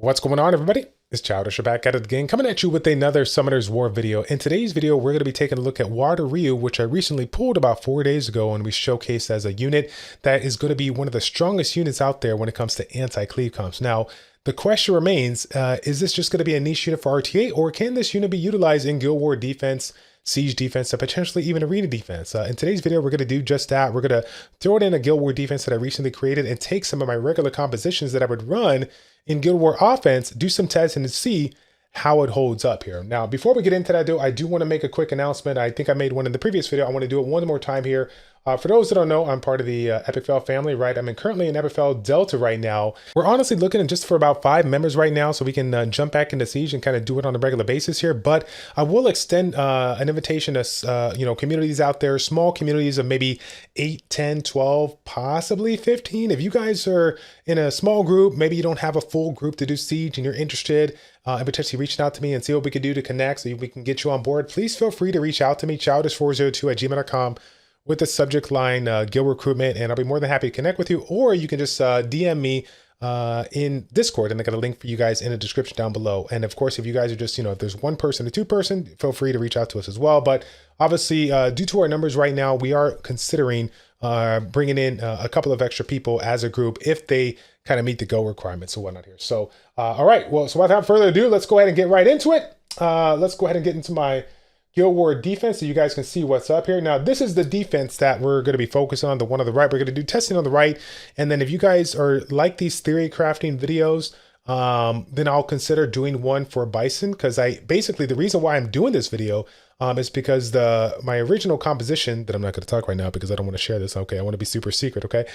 What's going on, everybody? It's Childish back at it again, coming at you with another Summoner's War video. In today's video, we're going to be taking a look at RYU, which I recently pulled about 4 days ago, and we showcased as a unit that is going to be one of the strongest units out there when it comes to anti-cleave comps. Now, the question remains, is this just going to be a niche unit for RTA, or can this unit be utilized in Guild War defense, siege defense, and potentially even arena defense? In today's video, we're going to do just that. We're going to throw it in a Guild War defense that I recently created and take some of my regular compositions that I would run in Guild War offense, do some testing to see how it holds up here. Now, before we get into that though, I do want to make a quick announcement. I think I made one in the previous video. I want to do it one more time here. For those that don't know, I'm part of the Epic Fail family, right? I'm currently in Epic Fail Delta right now. We're honestly looking just for about 5 members right now, so we can jump back into Siege and kind of do it on a regular basis here. But I will extend an invitation to communities out there, small communities of maybe 8, 10, 12, possibly 15. If you guys are in a small group, maybe you don't have a full group to do Siege and you're interested and potentially reaching out to me and see what we can do to connect so we can get you on board, please feel free to reach out to me, childish402@gmail.com. with the subject line Guild Recruitment, and I'll be more than happy to connect with you. Or you can just DM me in Discord, and I got a link for you guys in the description down below. And of course, if you guys are just, if there's 1 person or 2 person, feel free to reach out to us as well. But obviously, due to our numbers right now, we are considering bringing in a couple of extra people as a group if they kind of meet the go requirements and whatnot here. So, all right, well, so without further ado, let's go ahead and get right into it. Let's go ahead and get into my Guild War defense so you guys can see what's up here. Now, this is the defense that we're going to be focusing on, the one on the right. We're going to do testing on the right. And then if you guys are like these theory crafting videos, then I'll consider doing one for Bison, because basically the reason why I'm doing this video is because my original composition that I'm not going to talk right now because I don't want to share this. Okay, I want to be super secret. Okay,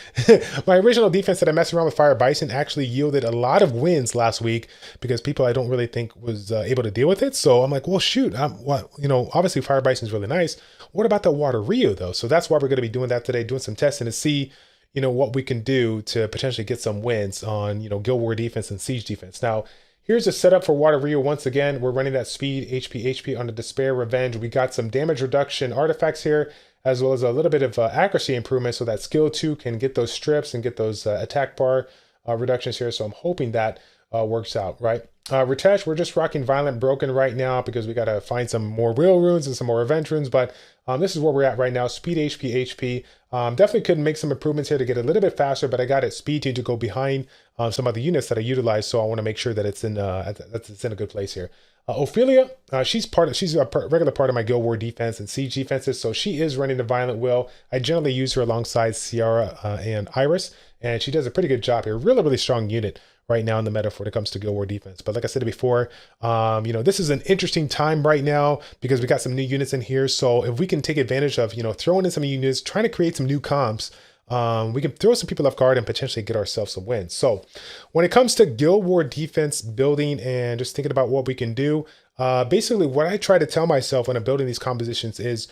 my original defense that I messed around with Fire Bison actually yielded a lot of wins last week because people I don't really think was able to deal with it. So I'm like, well, shoot, obviously Fire Bison is really nice. What about the RYU though? So that's why we're going to be doing that today, doing some testing to see what we can do to potentially get some wins on Guild War defense and siege defense. Now, here's a setup for RYU. Once again, we're running that speed, HP on the Despair Revenge. We got some damage reduction artifacts here, as well as a little bit of accuracy improvement so that skill 2 can get those strips and get those attack bar reductions here. So I'm hoping that works out, right? Ritesh, we're just rocking Violent Broken right now because we got to find some more Will runes and some more Revenge runes, but this is where we're at right now. Speed, HP. Definitely could make some improvements here to get a little bit faster, but I got it speed to go behind some of the units that I utilize, so I want to make sure that it's in a good place here. Ophelia, she's a regular part of my Guild War defense and siege defenses, so she is running the Violent Will. I generally use her alongside Ciara and Iris, and she does a pretty good job here. Really strong unit right now in the meta when it comes to Guild War defense. But like I said before, this is an interesting time right now because we got some new units in here. So if we can take advantage of, throwing in some units, trying to create some new comps, we can throw some people off guard and potentially get ourselves some wins. So when it comes to Guild War defense building and just thinking about what we can do, basically what I try to tell myself when I'm building these compositions is,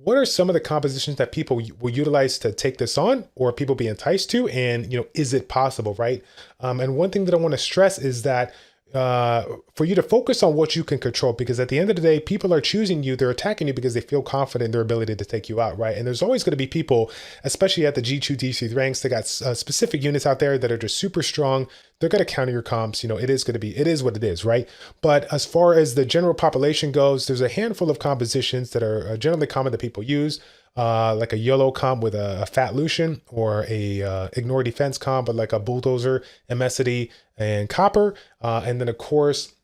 what are some of the compositions that people will utilize to take this on, or people be enticed to, and is it possible, right? And one thing that I want to stress is that for you to focus on what you can control, because at the end of the day, people are choosing you, they're attacking you because they feel confident in their ability to take you out, right? And there's always going to be people, especially at the G2, D3 ranks, that got specific units out there that are just super strong. They're going to counter your comps. It is what it is, right? But as far as the general population goes, there's a handful of compositions that are generally common that people use, like a YOLO comp with a Fat Lucian, or a Ignore Defense comp, but like a Bulldozer, Emesity, and Copper. And then of course,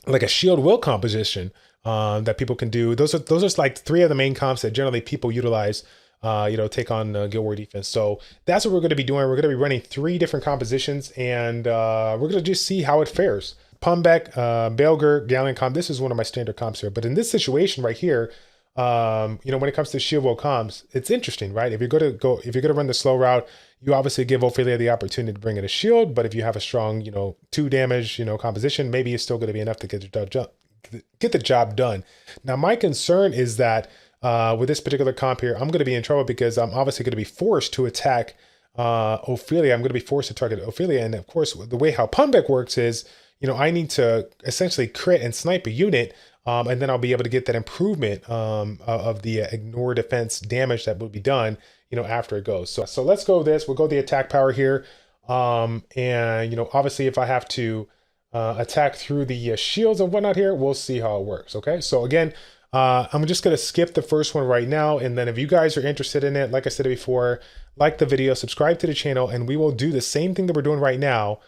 like a Shield Will composition that people can do. Those are like 3 of the main comps that generally people utilize, take on Guild War defense. So that's what we're going to be doing. We're going to be running 3 different compositions, and we're going to just see how it fares. Pumbek, Belger, Galleon comp. This is one of my standard comps here. But in this situation right here, when it comes to Shield Will comps, it's interesting, right? If you're going to run the slow route, you obviously give Ophelia the opportunity to bring in a shield. But if you have a strong, 2 damage, composition, maybe it's still going to be enough to get the job done. Now, my concern is that with this particular comp here, I'm going to be in trouble because I'm obviously going to be forced to attack Ophelia. I'm going to be forced to target Ophelia. And of course, the way how Pumbek works is, I need to essentially crit and snipe a unit, and then I'll be able to get that improvement of the ignore defense damage that will be done, after it goes. So let's go this. We'll go the attack power here. And, obviously if I have to attack through the shields and whatnot here. We'll see how it works. Okay, so again, I'm just going to skip the first one right now. And then if you guys are interested in it, like I said before, like the video, subscribe to the channel, and we will do the same thing that we're doing right now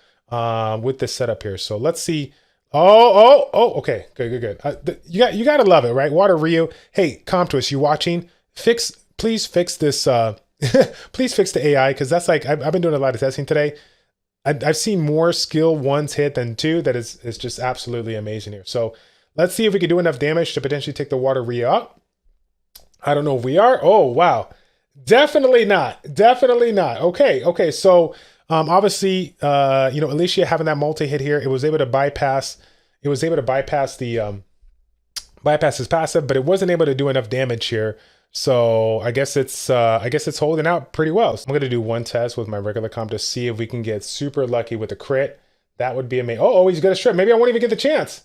with this setup here. So let's see. Oh, okay, good. You got to love it, right? YOLO. Hey, CompTwist, you watching? Please fix this. Please fix the AI, because that's like, I've been doing a lot of testing today. I've seen more skill ones hit than two. That is just absolutely amazing here. So let's see if we can do enough damage to potentially take the YOLO up. I don't know if we are. Oh, wow. Definitely not. Okay. So obviously, Alicia having that multi-hit here, it was able to bypass the bypass his passive, but it wasn't able to do enough damage here. So I guess it's holding out pretty well. So I'm gonna do one test with my regular comp to see if we can get super lucky with a crit. That would be amazing. Oh, he's got a strip. Maybe I won't even get the chance.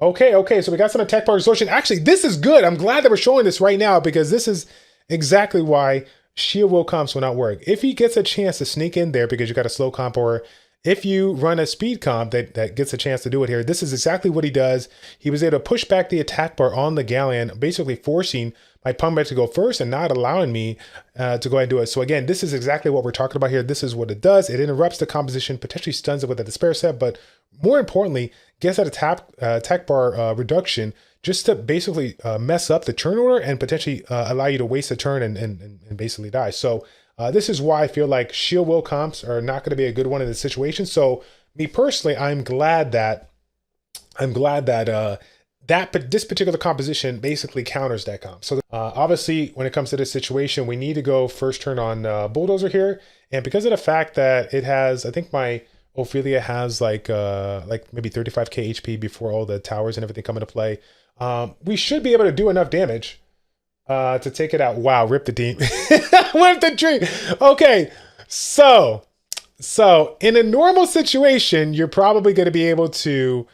Okay. So we got some attack power distortion. Actually, this is good. I'm glad that we're showing this right now, because this is exactly why shield will comps will not work. If he gets a chance to sneak in there because you got a slow comp, or if you run a speed comp that gets a chance to do it here, this is exactly what he does. He was able to push back the attack bar on the Galleon, basically forcing my Pumpback to go first and not allowing me to go ahead and do it. So again, this is exactly what we're talking about here. This is what it does. It interrupts the composition, potentially stuns it with a despair set, but more importantly, gets that attack bar reduction just to basically mess up the turn order and potentially allow you to waste a turn and basically die. So this is why I feel like shield will comps are not going to be a good one in this situation. So me personally, I'm glad that this particular composition basically counters that comp. So obviously, when it comes to this situation, we need to go first turn on Bulldozer here. And because of the fact that it has, I think my Ophelia has like maybe 35k HP before all the towers and everything come into play, we should be able to do enough damage to take it out. Wow, rip the team. Rip the tree. Okay, so in a normal situation, you're probably going to be able to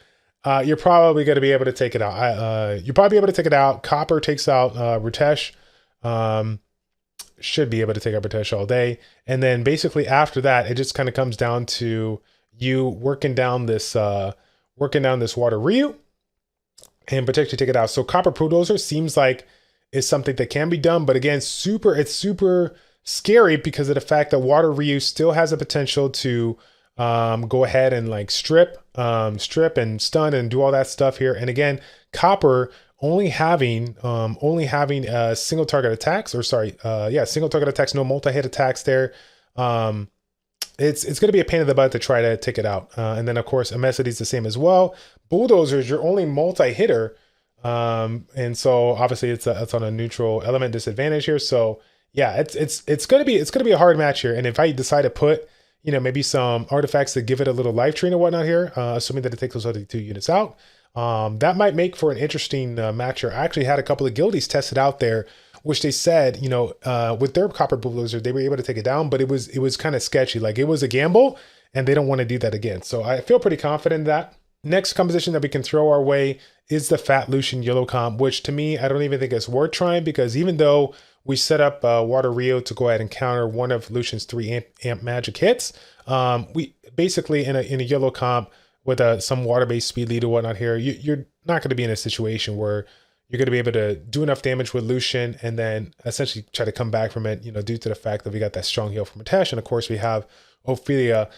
take it out. You're probably able to take it out. Copper takes out Ritesh. Should be able to take out Ritesh all day. And then basically after that, it just kind of comes down to you working down this YOLO and potentially take it out. So Copper Bulldozer seems like it's something that can be done, but again, it's super scary because of the fact that YOLO still has a potential to go ahead and like strip and stun and do all that stuff here. And again, Copper only having single target attacks, single target attacks, no multi-hit attacks there. It's going to be a pain in the butt to try to take it out. And then of course, Amesity is the same as well. Bulldozer is your only multi-hitter. And so obviously it's on a neutral element disadvantage here. So yeah, it's going to be a hard match here. And if I decide to put, maybe some artifacts that give it a little life train or whatnot here, assuming that it takes those other 2 units out, that might make for an interesting match here. I actually had a couple of guildies tested out there, which they said, with their Copper Bulldozer, they were able to take it down, but it was kind of sketchy. Like, it was a gamble, and they don't want to do that again. So I feel pretty confident in that. Next composition that we can throw our way is the Fat Lucian YOLO comp, which to me, I don't even think it's worth trying, because even though we set up YOLO to go ahead and counter one of Lucian's 3 amp magic hits, we basically in a YOLO comp with some water-based speed lead or whatnot here, you're not going to be in a situation where you're going to be able to do enough damage with Lucian and then essentially try to come back from it, due to the fact that we got that strong heal from Ritesh. And of course, we have Ophelia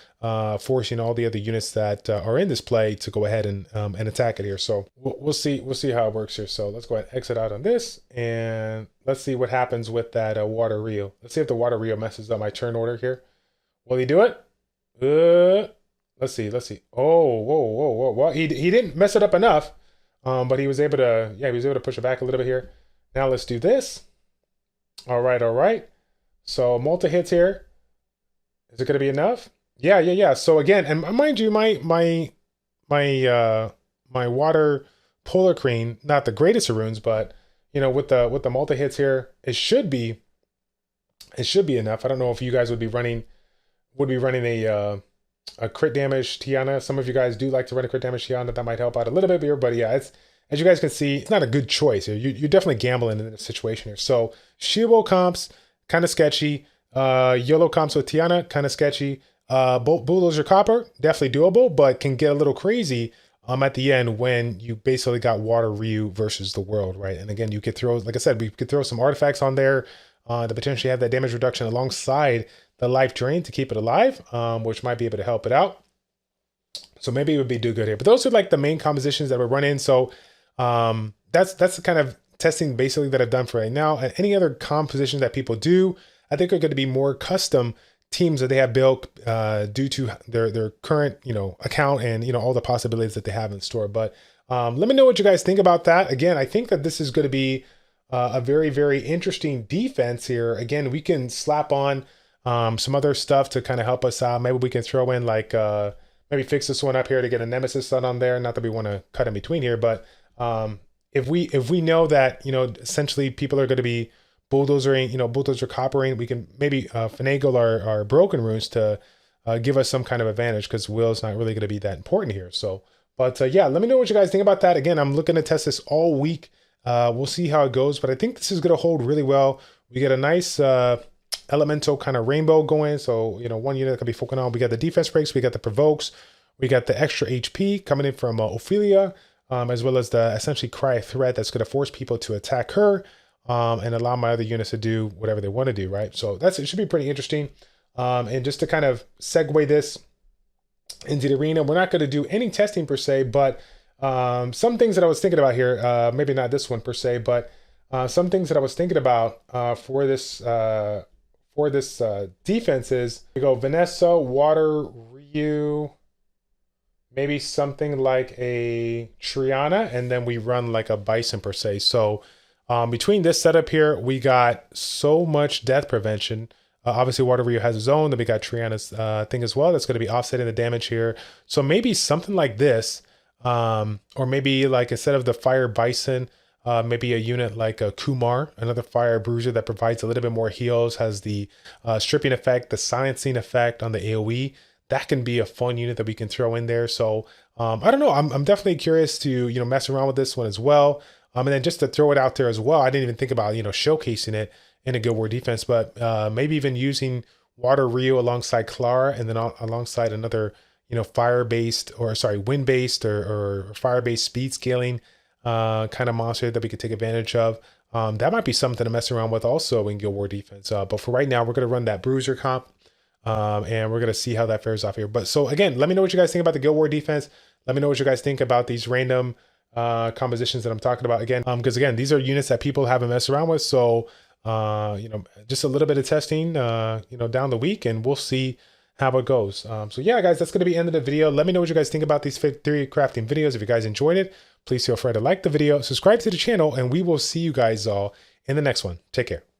forcing all the other units that are in this play to go ahead and attack it here. So we'll see how it works here. So let's go ahead and exit out on this, and let's see what happens with that YOLO. Let's see if the YOLO messes up my turn order here. Will he do it? Let's see. Whoa. Well, he didn't mess it up enough. But he was able to push it back a little bit here. Now let's do this. All right. So multi-hits here. Is it going to be enough? Yeah. So again, and mind you, my water polar crane, not the greatest of runes, but with the multi-hits here, it should be enough. I don't know if you guys would be running a crit damage Tiana. Some of you guys do like to run a crit damage Tiana. That might help out a little bit here, but yeah, it's, as you guys can see, it's not a good choice here. You're definitely gambling in this situation here. So Shield comps, kind of sketchy. YOLO comps with Tiana, kind of sketchy. Bulldozer Copper, definitely doable, but can get a little crazy at the end when you basically got Water Ryu versus the world, right? And again, you could throw, like I said, we could throw some artifacts on there to potentially have that damage reduction alongside the life drain to keep it alive, which might be able to help it out. So maybe it would be do good here. But those are like the main compositions that we're running. So that's the kind of testing basically that I've done for right now. And any other compositions that people do, I think are going to be more custom teams that they have built due to their current, account and, all the possibilities that they have in store. But let me know what you guys think about that. Again, I think that this is going to be a very, very interesting defense here. Again, we can slap on some other stuff to kind of help us out. Maybe we can throw in like, maybe fix this one up here to get a Nemesis Sun on there. Not that we want to cut in between here, but if we know that, essentially people are going to be bulldozering, bulldozer coppering, we can maybe finagle our broken runes to give us some kind of advantage, because will's not really going to be that important here. So, but yeah, let me know what you guys think about that. Again, I'm looking to test this all week. We'll see how it goes, but I think this is going to hold really well. We get a nice elemental kind of rainbow going. So, one unit that can be focused on. We got the defense breaks, we got the provokes, we got the extra HP coming in from Ophelia, as well as the essentially cry of threat that's going to force people to attack her and allow my other units to do whatever they want to do, right? So it should be pretty interesting. And just to kind of segue this into the arena, we're not going to do any testing per se, but some things that I was thinking about here, maybe not this one per se, but some things that I was thinking about for this defense is we go Vanessa, Water, Ryu, maybe something like a Triana, and then we run like a Bison per se. So between this setup here, we got so much death prevention. Obviously, Water Ryu has his own. Then we got Triana's thing as well. That's going to be offsetting the damage here. So maybe something like this, or maybe like instead of the Fire Bison, maybe a unit like a Kumar, another Fire Bruiser that provides a little bit more heals, has the stripping effect, the silencing effect on the AoE. That can be a fun unit that we can throw in there. So I don't know. I'm definitely curious to mess around with this one as well. And then just to throw it out there as well, I didn't even think about showcasing it in a Guild War defense, but maybe even using Water Ryu alongside Clara, and then alongside another fire-based, or sorry, wind-based or fire-based speed scaling kind of monster that we could take advantage of. That might be something to mess around with also in Guild War defense. But for right now, we're going to run that Bruiser comp. And we're going to see how that fares off here. But so again, let me know what you guys think about the Guild War defense. Let me know what you guys think about these random compositions that I'm talking about again. Because again, these are units that people haven't messed around with. So, just a little bit of testing, down the week, and we'll see how it goes. So yeah, guys, that's going to be the end of the video. Let me know what you guys think about these 3 crafting videos. If you guys enjoyed it, please feel free to like the video, subscribe to the channel, and we will see you guys all in the next one. Take care.